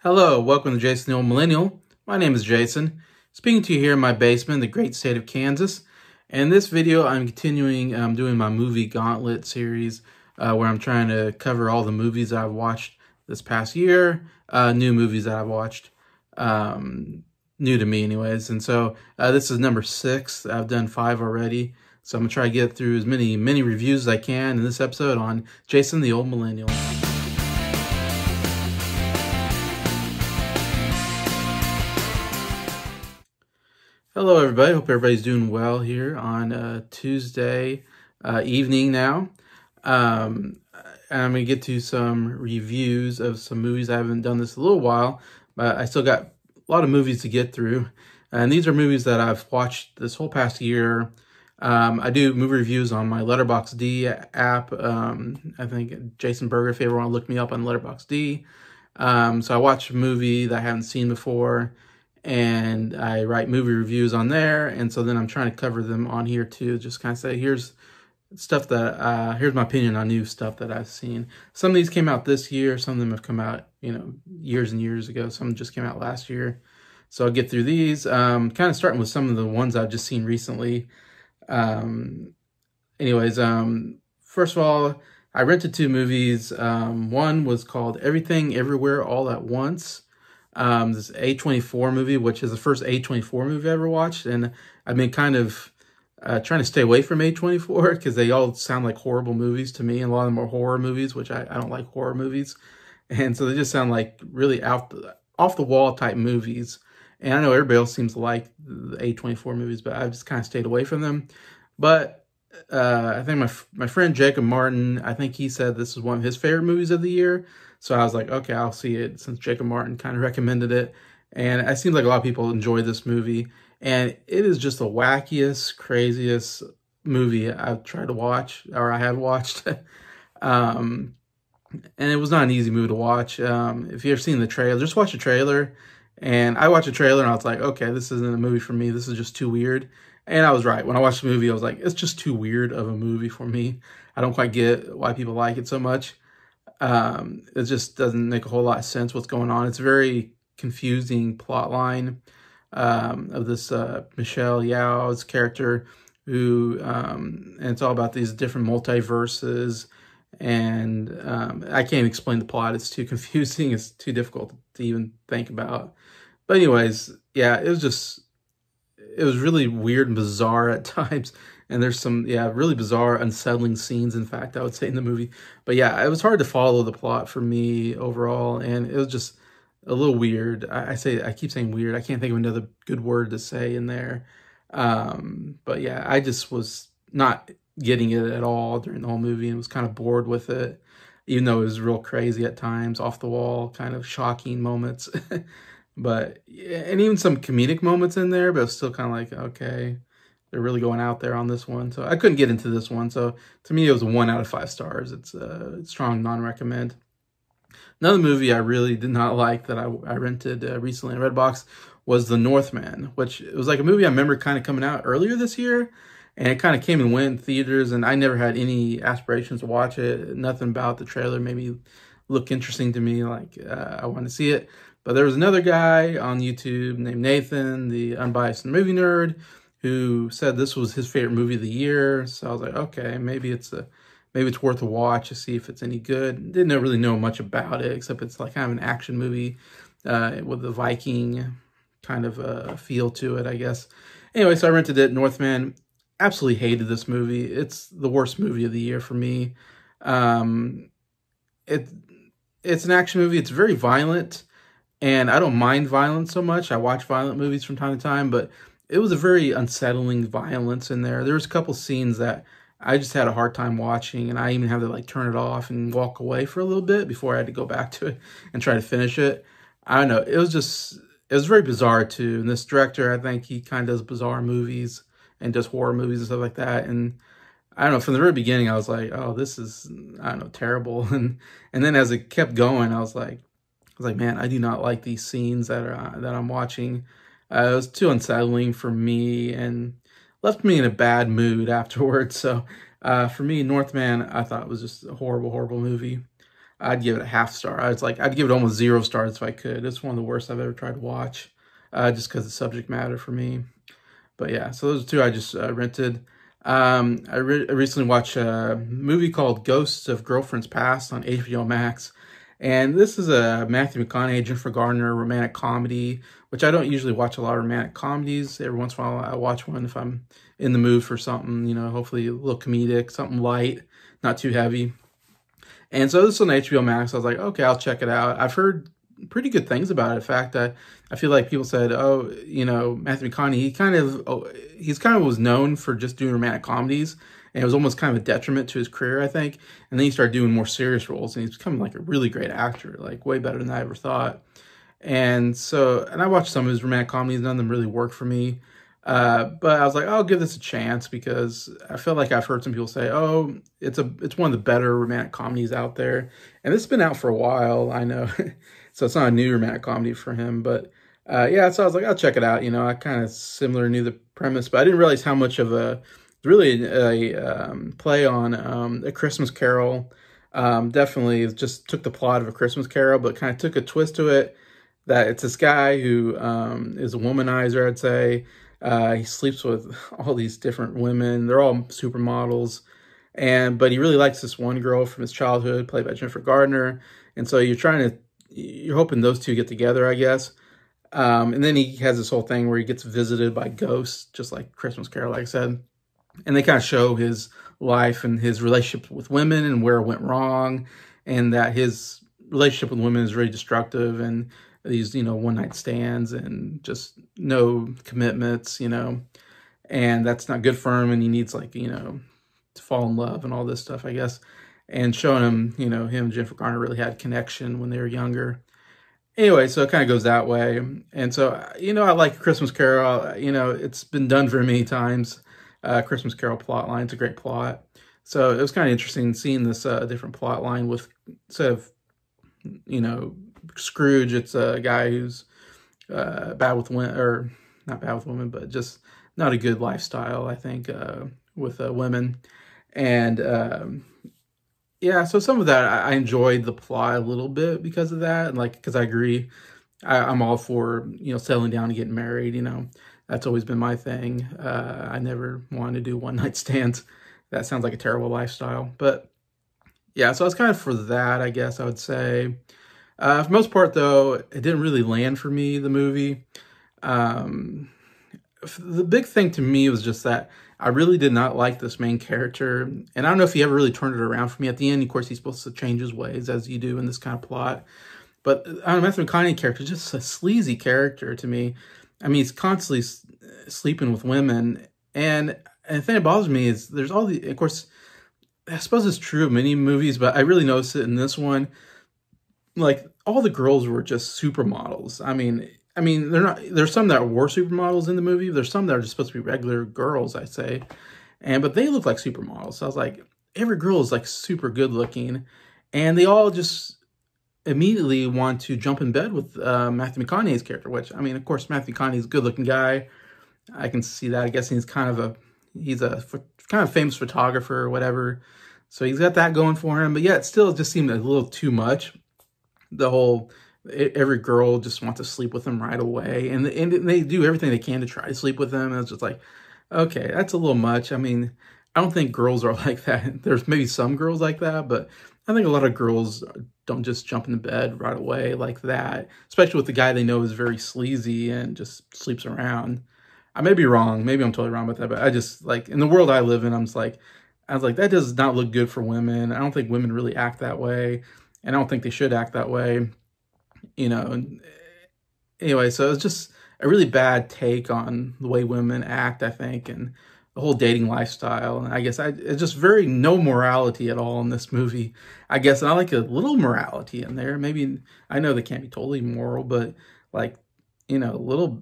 Hello, welcome to Jason the Old Millennial. My name is Jason, speaking to you here in my basement in the great state of Kansas. And in this video, I'm continuing doing my Movie Gauntlet series, where I'm trying to cover all the movies I've watched this past year, new movies that I've watched, new to me anyways. And so this is number 6. I've done 5 already. So I'm going to try to get through as many reviews as I can in this episode on Jason the Old Millennial. Hello, everybody. Hope everybody's doing well here on Tuesday evening now. And I'm going to get to some reviews of some movies. I haven't done this a little while, but I still got a lot of movies to get through. And these are movies that I've watched this whole past year. I do movie reviews on my Letterboxd app. I think Jason Berger, if you ever want to look me up on Letterboxd. So I watch a movie that I haven't seen before, and I write movie reviews on there, and so then I'm trying to cover them on here too. Just kind of say, here's stuff that here's my opinion on new stuff that I've seen. Some of these came out this year, some of them have come out, years and years ago. Some just came out last year. So I'll get through these. Kind of starting with some of the ones I've just seen recently. First of all, I rented 2 movies. One was called Everything Everywhere All at Once. This A24 movie, which is the first A24 movie I ever watched, and I've been kind of trying to stay away from A24 because they all sound like horrible movies to me, and a lot of them are horror movies, which I don't like horror movies, and so they just sound like really off the wall type movies. And I know everybody else seems to like the A24 movies, but I've just kind of stayed away from them. But I think my friend Jacob Martin, I think he said this is one of his favorite movies of the year. So I was like, okay, I'll see it since Jacob Martin kind of recommended it. And it seems like a lot of people enjoy this movie. And it is just the wackiest, craziest movie I've tried to watch, or I have watched. And it was not an easy movie to watch. If you've ever seen the trailer, just watch the trailer. And I watched the trailer and I was like, okay, this isn't a movie for me. This is just too weird. And I was right. When I watched the movie, I was like, it's just too weird of a movie for me. I don't quite get why people like it so much. It just doesn't make a whole lot of sense what's going on. It's a very confusing plot line of this Michelle Yeoh's character who, and it's all about these different multiverses. And I can't explain the plot. It's too confusing. It's too difficult to even think about. But anyways, yeah, it was really weird and bizarre at times. And there's some, really bizarre, unsettling scenes, in fact, I would say, in the movie. But yeah, it was hard to follow the plot for me overall. And it was just a little weird. I keep saying weird. I can't think of another good word to say in there. But yeah, I just was not getting it at all during the whole movie and was kind of bored with it, even though it was real crazy at times, off the wall, kind of shocking moments. But, and even some comedic moments in there, but it was still kind of like, okay, they're really going out there on this one. So I couldn't get into this one. So to me, it was a 1 out of 5 stars. It's a strong non-recommend. Another movie I really did not like that I rented recently in Redbox was The Northman, which it was like a movie I remember kind of coming out earlier this year. And it kind of came and went in theaters, and I never had any aspirations to watch it. Nothing about the trailer made me look interesting to me, like I wanted to see it. But there was another guy on YouTube named Nathan, the unbiased movie nerd, who said this was his favorite movie of the year. So I was like, okay, maybe it's worth a watch to see if it's any good. Didn't really know much about it, except it's like kind of an action movie with a Viking kind of feel to it, I guess. Anyway, so I rented it. Northman. Absolutely hated this movie. It's the worst movie of the year for me. It's an action movie. It's very violent, and I don't mind violence so much. I watch violent movies from time to time, but it was a very unsettling violence in there. There was a couple scenes that I just had a hard time watching, and I even had to like turn it off and walk away for a little bit before I had to go back to it and try to finish it. I don't know. It was very bizarre too. And this director, I think he kind of does bizarre movies and just horror movies and stuff like that. And I don't know, from the very beginning, I was like, oh, this is, I don't know, terrible. And then as it kept going, I was like, man, I do not like these scenes that I'm watching. It was too unsettling for me and left me in a bad mood afterwards. So for me, Northman, I thought was just a horrible, horrible movie. I'd give it a half star. I'd give it almost 0 stars if I could. It's one of the worst I've ever tried to watch, just because of the subject matter for me. But yeah, so those are two I just rented. I recently watched a movie called Ghosts of Girlfriends Past on HBO Max. And this is a Matthew McConaughey, Jennifer Garner romantic comedy, which I don't usually watch a lot of romantic comedies. Every once in a while I watch one if I'm in the mood for something, hopefully a little comedic, something light, not too heavy. And so this is on HBO Max. I was like, okay, I'll check it out. I've heard pretty good things about it. In fact, I feel like people said, oh, Matthew McConaughey, he's kind of was known for just doing romantic comedies, and it was almost kind of a detriment to his career, I think. And then he started doing more serious roles, and he's become like a really great actor, like way better than I ever thought. And I watched some of his romantic comedies. None of them really worked for me. But I was like, I'll give this a chance because I feel like I've heard some people say, oh, it's one of the better romantic comedies out there. And it's been out for a while, I know. So it's not a new romantic comedy for him. But yeah, so I was like, I'll check it out. I kind of knew the premise, but I didn't realize how much of really a play on A Christmas Carol. Definitely just took the plot of A Christmas Carol, but kind of took a twist to it. That it's this guy who is a womanizer, I'd say. He sleeps with all these different women. They're all supermodels. But he really likes this one girl from his childhood, played by Jennifer Garner. And so you're hoping those two get together, I guess. And then he has this whole thing where he gets visited by ghosts, just like Christmas Carol, like I said. And they kind of show his life and his relationship with women and where it went wrong. And that his relationship with women is really destructive, and these, one-night stands and just no commitments, and that's not good for him. And he needs to fall in love and all this stuff, I guess. And showing him, him and Jennifer Garner really had a connection when they were younger. Anyway, so it kind of goes that way. And so, I like Christmas Carol. It's been done very many times. Christmas Carol plot line, it's a great plot. So it was kind of interesting seeing this different plot line with, instead of, Scrooge, it's a guy who's bad with women, or not bad with women, but just not a good lifestyle, I think, with women. And yeah, so some of that, I enjoyed the plot a little bit because of that, and because I agree, I'm all for settling down and getting married. That's always been my thing. I never wanted to do one-night stands. That sounds like a terrible lifestyle, but yeah, so I was kind of for that, I guess I would say. For the most part, though, it didn't really land for me, the movie. The big thing to me was just that I really did not like this main character. And I don't know if he ever really turned it around for me. At the end, of course, he's supposed to change his ways, as you do in this kind of plot. But Matthew McConaughey character is just a sleazy character to me. I mean, he's constantly sleeping with women. And the thing that bothers me is there's all the, of course, I suppose it's true of many movies, but I really noticed it in this one. All the girls were just supermodels. I mean, they're not. There's some that were supermodels in the movie. There's some that are just supposed to be regular girls, I say, but they look like supermodels. So I was like, every girl is super good looking, and they all just immediately want to jump in bed with Matthew McConaughey's character. Which, I mean, of course, Matthew McConaughey's a good looking guy. I can see that. I guess he's kind of a famous photographer or whatever. So he's got that going for him. But yeah, it still just seemed a little too much. The whole, every girl just wants to sleep with him right away. And they do everything they can to try to sleep with him. And it's just like, okay, that's a little much. I mean, I don't think girls are like that. There's maybe some girls like that, but I think a lot of girls don't just jump into bed right away like that, especially with the guy they know is very sleazy and just sleeps around. I may be wrong. Maybe I'm totally wrong about that, but I just, in the world I live in, I was like, that does not look good for women. I don't think women really act that way. And I don't think they should act that way, Anyway, so it's just a really bad take on the way women act, I think, and the whole dating lifestyle. And I guess it's just very no morality at all in this movie, I guess. And I like a little morality in there. Maybe, I know they can't be totally moral, but a little,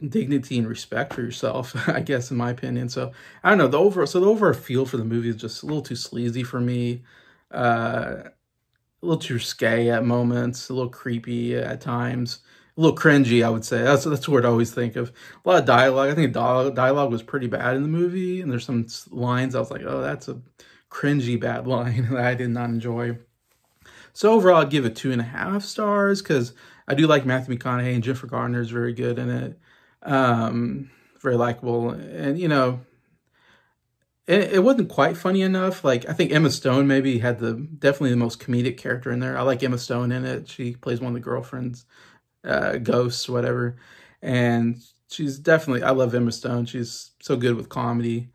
dignity and respect for yourself, I guess, in my opinion. So I don't know, the overall feel for the movie is just a little too sleazy for me. A little too risque at moments, a little creepy at times, a little cringy, I would say. That's the word I always think of. A lot of dialogue. I think dialogue was pretty bad in the movie, and there's some lines I was like, oh, that's a cringy bad line that I did not enjoy. So overall, I'd give it 2.5 stars because I do like Matthew McConaughey, and Jennifer Garner is very good in it. Very likable. And, you know, it wasn't quite funny enough. Like, I think Emma Stone maybe had definitely the most comedic character in there. I like Emma Stone in it. She plays one of the girlfriends, ghosts, whatever. And she's definitely, I love Emma Stone. She's so good with comedy.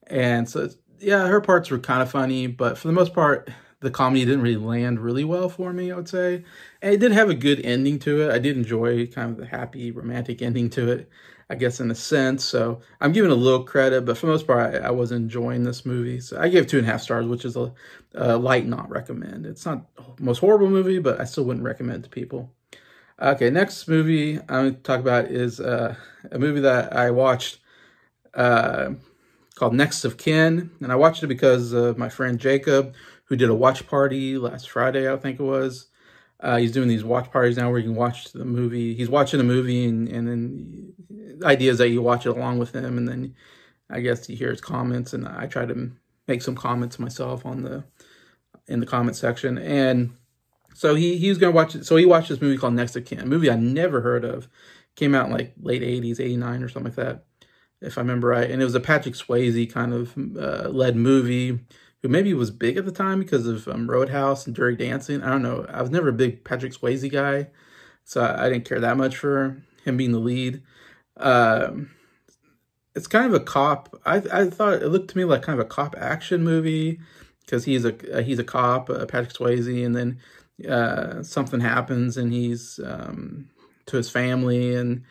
And so, yeah, her parts were kind of funny, but for the most part, the comedy didn't really land really well for me, I would say. And it did have a good ending to it. I did enjoy kind of the happy, romantic ending to it, I guess, in a sense. So I'm giving a little credit, but for the most part, I was enjoying this movie. So I gave 2.5 stars, which is a light not recommend. It's not the most horrible movie, but I still wouldn't recommend it to people. Okay, next movie I'm going to talk about is a movie that I watched called Next of Kin. And I watched it because of my friend Jacob, who did a watch party last Friday, I think it was. He's doing these watch parties now where you can watch the movie. He's watching a movie, and then the idea is that you watch it along with him, and then I guess you hear his comments, and I try to make some comments myself in the comment section. And so he was going to watch it. So he watched this movie called Next of Kin, a movie I never heard of. Came out in like late 80s, 89 or something like that, if I remember right. And it was a Patrick Swayze kind of led movie, who maybe was big at the time because of Roadhouse and Dirty Dancing. I don't know. I was never a big Patrick Swayze guy, so I didn't care that much for him being the lead. It's kind of a cop. I thought it looked to me like kind of a cop action movie because he's a cop, Patrick Swayze, and then something happens, and he's to his family, and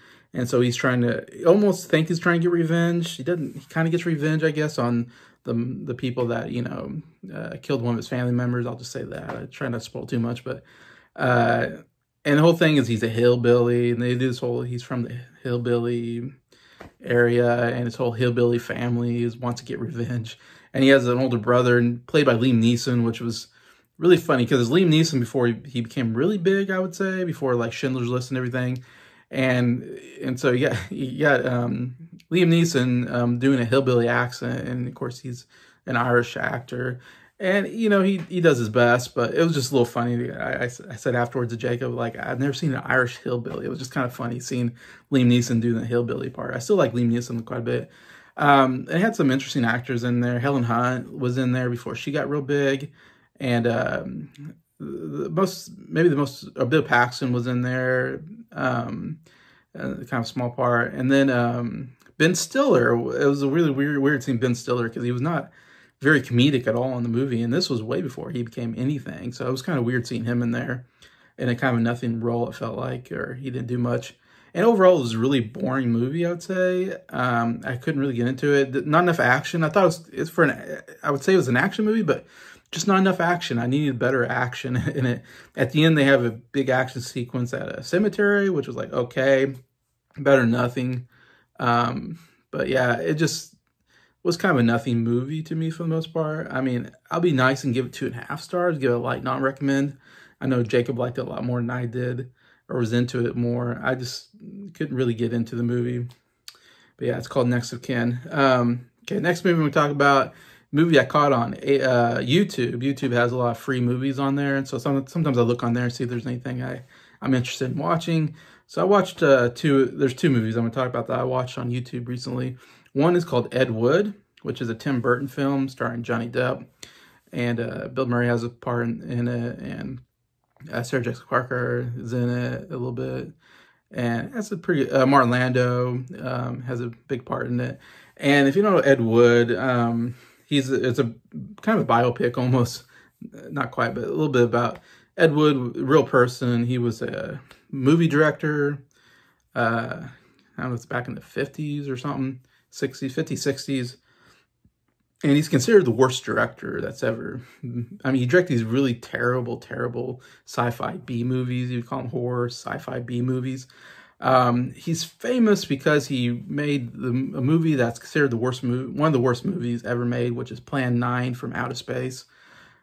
so he's trying to almost think he's trying to get revenge. He doesn't. He kind of gets revenge, I guess, on the people that, you know, killed one of his family members. I'll just say that. I try not to spoil too much, but and the whole thing is he's a hillbilly, and they do this whole, he's from the hillbilly area, and his whole hillbilly family wants to get revenge. And he has an older brother, and played by Liam Neeson, which was really funny because Liam Neeson before he became really big, I would say, before like Schindler's List and everything. And so you got Liam Neeson doing a hillbilly accent, and of course he's an Irish actor, and you know he does his best, but it was just a little funny. I said afterwards to Jacob, like, I've never seen an Irish hillbilly. It was just kind of funny seeing Liam Neeson do the hillbilly part. I still like Liam Neeson quite a bit. It had some interesting actors in there. Helen Hunt was in there before she got real big, and Bill Paxton was in there, kind of small part, and then Ben Stiller. It was a really weird seeing Ben Stiller because he was not very comedic at all in the movie, and this was way before he became anything. So it was kind of weird seeing him in there in a kind of nothing role. It felt like, or he didn't do much. And overall, it was a really boring movie, I would say. I couldn't really get into it. Not enough action. I thought I would say it was an action movie, but just not enough action. I needed better action in it. At the end, they have a big action sequence at a cemetery, which was like, okay, better than nothing. But yeah, it just was kind of a nothing movie to me for the most part. I mean, I'll be nice and give it 2.5 stars, give it a light non-recommend. I know Jacob liked it a lot more than I did, or was into it more. I just couldn't really get into the movie. But yeah, it's called Next of Kin. Okay, next movie we talk about, movie I caught on YouTube. YouTube has a lot of free movies on there, and so sometimes I look on there and see if there's anything I'm interested in watching. So I watched there's two movies I'm going to talk about that I watched on YouTube recently. One is called Ed Wood, which is a Tim Burton film starring Johnny Depp, and Bill Murray has a part in it, and Sarah Jessica Parker is in it a little bit, and that's a pretty Martin Landau has a big part in it. And if you know Ed Wood, it's a kind of a biopic almost, not quite, but a little bit about Ed Wood, real person. He was a movie director. I don't know, it's back in the 50s or something, 60s, 50s, 60s. And he's considered the worst director that's ever. I mean, he directed these really terrible, terrible sci-fi B movies. You would call them horror sci-fi B movies. He's famous because he made a movie that's considered one of the worst movies ever made, which is Plan 9 from Outer Space.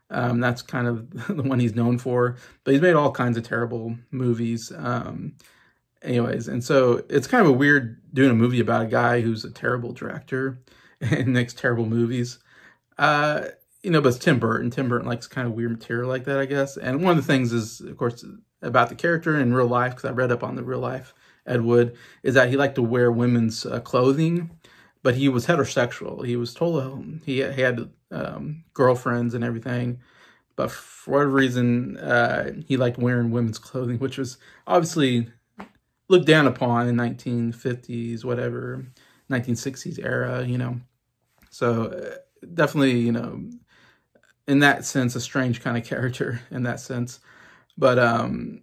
That's kind of the one he's known for. But he's made all kinds of terrible movies. Anyways, and so it's kind of a weird doing a movie about a guy who's a terrible director and makes terrible movies. but it's Tim Burton. Tim Burton likes kind of weird material like that, I guess. And one of the things is, of course, about the character in real life, because I read up on the real life Ed Wood, is that he liked to wear women's clothing, but he was heterosexual. He was told he had girlfriends and everything, but for whatever reason, he liked wearing women's clothing, which was obviously looked down upon in 1950s, whatever, 1960s era, So definitely, in that sense, a strange kind of character in that sense. But, and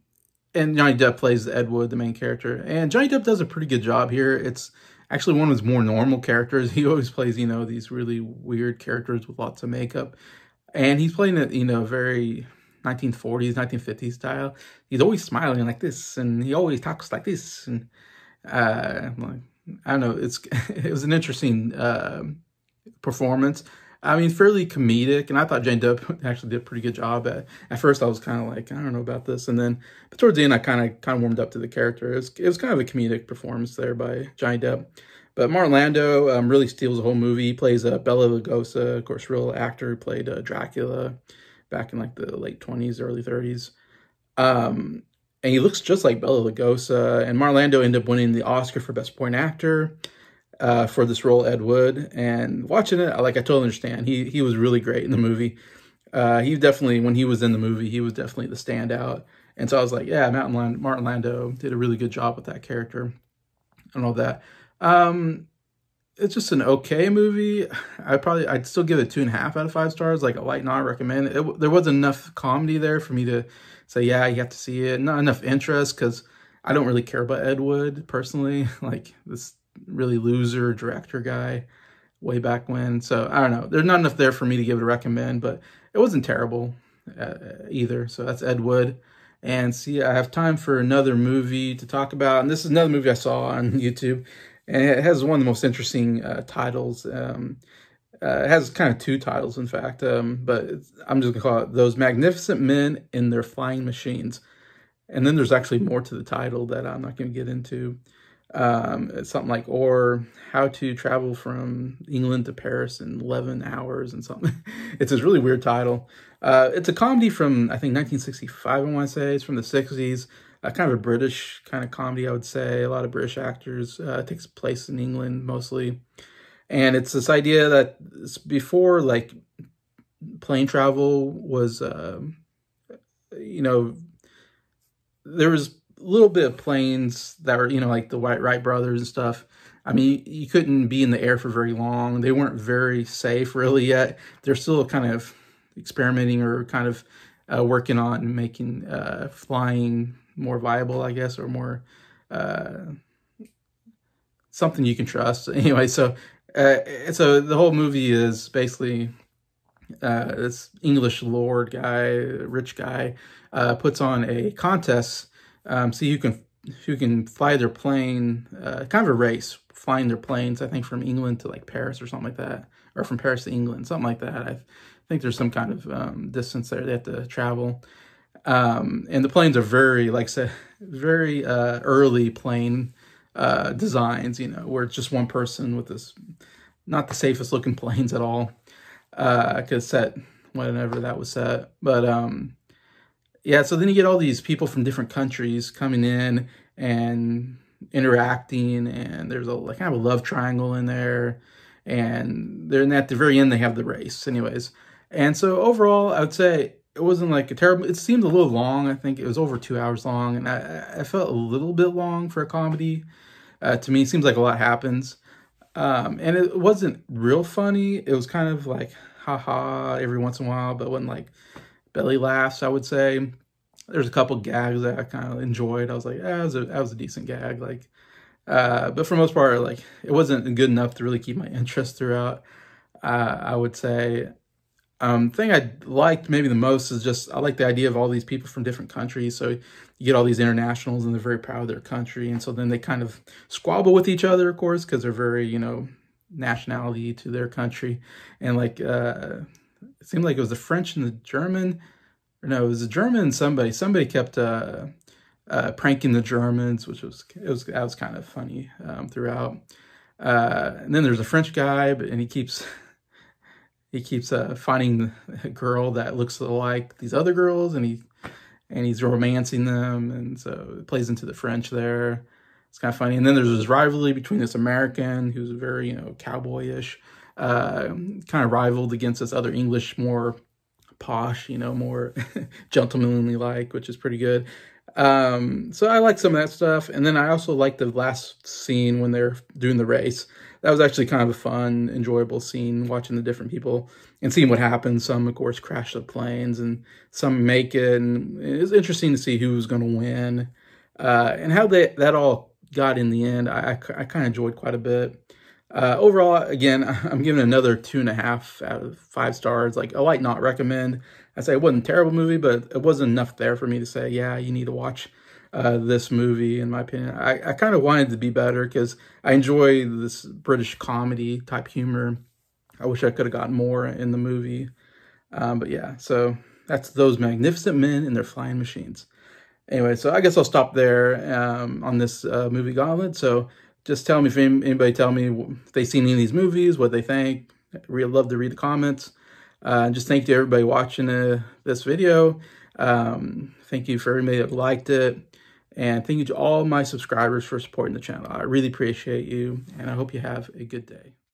Johnny Depp plays Ed Wood, the main character. And Johnny Depp does a pretty good job here. It's actually one of his more normal characters. He always plays, these really weird characters with lots of makeup. And he's playing it, very 1940s, 1950s style. He's always smiling like this, and he always talks like this. And I don't know, it was an interesting performance. I mean, fairly comedic, and I thought Johnny Depp actually did a pretty good job. At first, I was kind of like, I don't know about this, but towards the end, I kind of warmed up to the character. It was kind of a comedic performance there by Johnny Depp. But Martin Landau really steals the whole movie. He plays Bela Lugosi, of course, real actor who played Dracula back in like the late 20s, early 30s. And he looks just like Bela Lugosi. And Martin Landau ended up winning the Oscar for Best Supporting Actor for this role, Ed Wood. And watching it, I totally understand. He was really great in the movie. He definitely, when he was in the movie, he was definitely the standout. And so I was like, yeah, Martin Landau did a really good job with that character and all that. It's just an okay movie. I'd still give it 2.5 out of 5 stars, like a light not recommend. There wasn't enough comedy there for me to say, yeah, you have to see it. Not enough interest, because I don't really care about Ed Wood personally, like this really loser director guy way back when. So I don't know. There's not enough there for me to give it a recommend, but it wasn't terrible either. So that's Ed Wood. And see, I have time for another movie to talk about. And this is another movie I saw on YouTube. And it has one of the most interesting titles. It has kind of 2 titles, in fact. But I'm just going to call it Those Magnificent Men in Their Flying Machines. And then there's actually more to the title that I'm not going to get into. It's something like, or How to Travel from England to Paris in 11 hours and something. It's a really weird title. It's a comedy from, I think, 1965, I want to say. It's from the 60s. Kind of a British kind of comedy, I would say. A lot of British actors. It takes place in England, mostly. And it's this idea that it's before, like, plane travel was, there was a little bit of planes that were, like the Wright brothers and stuff. I mean, you couldn't be in the air for very long. They weren't very safe, really, yet. They're still kind of experimenting or kind of working on making flying more viable, I guess, or more something you can trust. Anyway, so the whole movie is basically this English lord guy, rich guy, puts on a contest, see who can fly their plane, kind of a race, flying their planes, I think from England to like Paris or something like that, or from Paris to England, something like that. I think there's some kind of distance there they have to travel. And the planes are very, like I said, very early plane designs, where it's just one person with this, not the safest looking planes at all, because set whenever that was set. But yeah, so then you get all these people from different countries coming in and interacting, and there's kind of a love triangle in there, and then at the very end they have the race anyways. And so overall, I would say it wasn't like a terrible, it seemed a little long. I think it was over 2 hours long, and I felt a little bit long for a comedy. To me, it seems like a lot happens. And it wasn't real funny. It was kind of like, haha, every once in a while, but wasn't like belly laughs, I would say. There's a couple gags that I kind of enjoyed. I was like, that was a decent gag. Like, but for the most part, like, it wasn't good enough to really keep my interest throughout, I would say. Thing I liked maybe the most is just, I like the idea of all these people from different countries. So you get all these internationals and they're very proud of their country. And so then they kind of squabble with each other, of course, because they're very, nationality to their country. And like, it seemed like it was the French and the German, or no, it was the German and somebody kept pranking the Germans, that was kind of funny throughout. And then there's a French guy, and he keeps he keeps finding a girl that looks like these other girls, and he's romancing them, and so it plays into the French there. It's kind of funny. And then there's this rivalry between this American who's very, cowboyish, kind of rivaled against this other English, more posh, more gentlemanly like, which is pretty good. So I like some of that stuff. And then I also like the last scene when they're doing the race. That was actually kind of a fun, enjoyable scene, watching the different people and seeing what happens. Some, of course, crash the planes, and some make it. And it was interesting to see who was going to win, and how that all got in the end. I kind of enjoyed quite a bit. Overall, again, I'm giving another 2.5 out of 5 stars. Like, a light not recommend. I say it wasn't a terrible movie, but it wasn't enough there for me to say, yeah, you need to watch this movie, in my opinion. I kind of wanted to be better because I enjoy this British comedy type humor. I wish I could have gotten more in the movie. But yeah, so that's Those Magnificent Men and Their Flying Machines. Anyway, so I guess I'll stop there on this movie gauntlet. So just tell me if anybody tell me if they've seen any of these movies, what they think. I'd really love to read the comments. Just thank you to everybody watching this video. Thank you for everybody that liked it. And thank you to all my subscribers for supporting the channel. I really appreciate you, and I hope you have a good day.